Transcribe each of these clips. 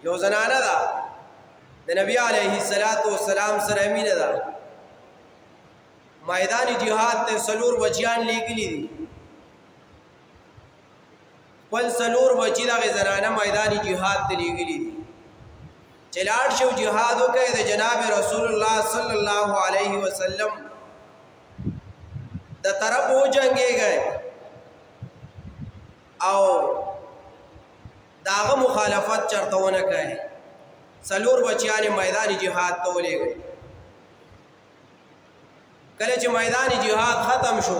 یو زنانه ده د نبی علیه السلام سره مینه ده میدان جهاد ته سلور بچیان لیکلی دي خپل سلور بچی دغه زنانه میدان جهاد ته لیکلی دي چې لاړ شو جهاد وکړي د جناب رسول الله صلی الله علیه وسلم د طرف وجنګيږي او داغه مخالفت چرته ونه کوي سلور بچیان میدان جهاد ته ولېږي کله چې میدان جهاد ختم شو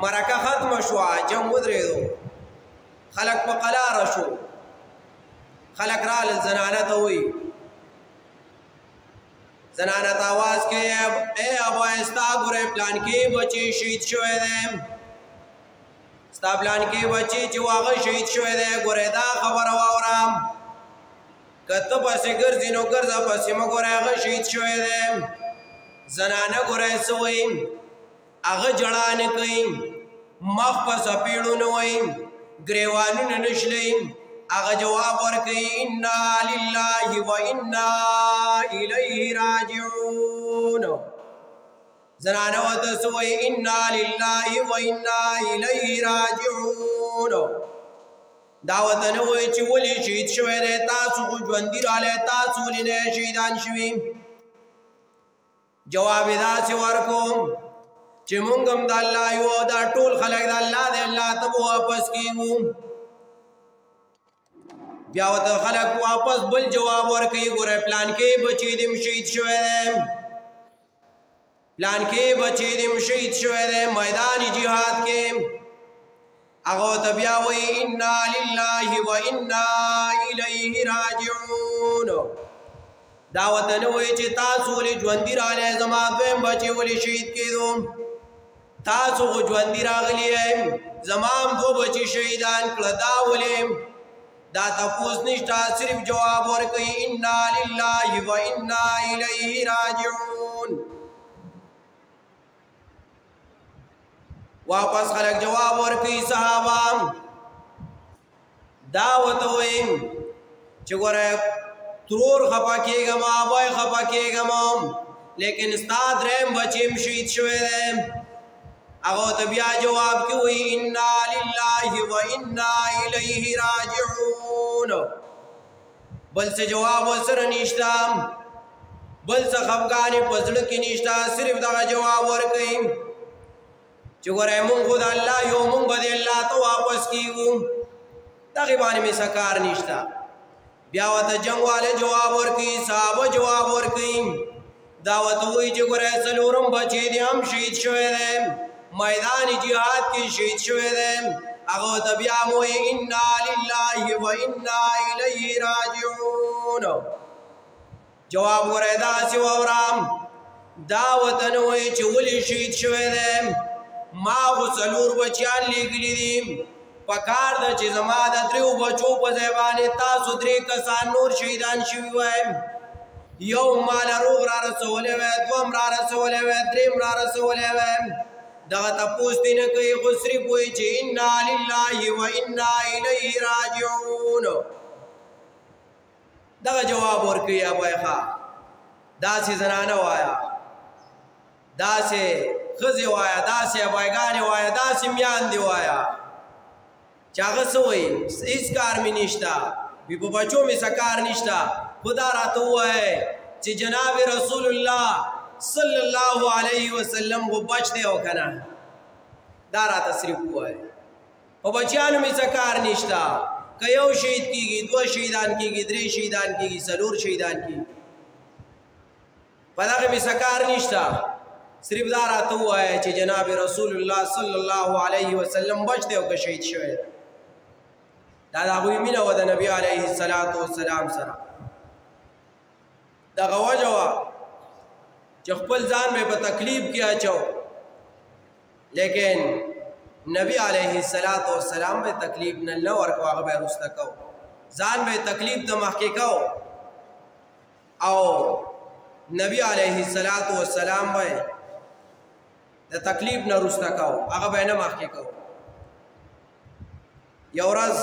مرکه ختم شو جنگ ودرېدو خلق په قلاره شو خلق رال زنانه ته وی زنانه ته आवाज کوي اے ابا استا ګره پلان کې بچي شهید شوی دی ستا پلان کې بچي چې واغه شهید شوی دی ګره دا خبره واورم کته پسې ګرځي نو ګرځه پسې مګوره هغه شهید شوی دی زنانه ګره سوې هغه جړان کوي مخ په سپېړو نه وای ګریوانونه نشلې هغه جواب ورکړي انا لله و انا الیه راجعون زنانه وته سوې انا لله و انا الیه راجعون دعوت نه وای چې ولې شهید شوی دی تاسو خو ژوندي رااله تاسو ولې نه شهیدان شوي جواب داسې ورکوم چې مونږ هم د الله یو دا ټول خلک د الله دی الله ته واپس کیږو بیا ورته خلک واپس بل جواب ورکوي ګوره پلان کې بچی دې شهید شوی دی پلان کې بچی دې شهید شوی دی میدان جهاد کې هغه ته بیا وایي انا لله و انا الیه راجعون دا ورته نه وایي چې تاسو ولې ژوندي راغلی زما دویم بچی ولې شهید کېدو تاسو خو ژوندي راغلی زما هم دو بچی شهیدان کړه دا ولې دا تپوس نشته صرف جواب ورکوي انا لله و انا الیه راجعون واپس خلق جواب ورکوي صحابه دا ورته وایي چې ګوره ترور خفه کېږم ابای خفه کېږم لیکن ستا دریم بچیم شهید شوی دی هغه ته بیا جواب کوي انا لله و انا الیه راجعون بل څه جواب ورسره نشته بل څه خفګانې په زړه کې نشته صرف دغه جواب ورکوي چې ګوره مونږ خو د الله یو مونږ به د الله ته واپس کېږو دغې باندې مې څه کار نشته بیا ورته جنګ والا جواب ورکوي صحابه جواب ورکوي دا ورته وایي چې ګوره څلورم بچی دې هم شهید شوی دی میدان جهاد کې شهید شوی دی هغه ته بیا هم وایي انا لله و انا الیه راجعون جواب ګوره داسې واورم دا ورته نه وایي چې ولې شهید شوی دی ما خو څلور بچیان لیکلي دي پکار ده چې زما د دریو بچو په ځای باندې تاسو درې کسان نور شهیدان شوي وای یو مال روغ را رسولی وای دوم را رسولی وای دریم را رسولی وای دغه تپوس دې نه کوي خو صرف وایي چې انا لله و انا الیه راجعون دغه جواب ورکوي ابای ښه داسې زنانه وایه داسې ښځې وایه داسې ابایګانې وایه داسې میاندې وایه چې هغه څه وایي هېڅ کار مې نشته وي په بچو مې څه کار نشته خدا راته ووایه چې جناب رسول الله صلی الله علیه وسلم خو بچ دی او که نه دا راته صرف ووایه په بچیانو مې څه کار نشته که یو شهید کېږي دوه شهیدان کېږي درې شهیدان کېږي څلور شهیدان کېږي په دغه مې څه کار نشته صرف دا راته ووایه چې جناب رسول الله صلی الله علیه وسلم بچ دی او که شهید شوی دا د هغوی مینه وه د نبي علیه السلام سره دغه وجه وه چې خپل ځان مې په تکلیف کې اچو لیکن نبی علیه السلام به تکلیف نه ورکو هغه به رسته کو ځان به تکلیف د مخکې کو او نبی علیه السلام به د تکلیف نه رسته کو هغه به نه مخکې کو یو ورځ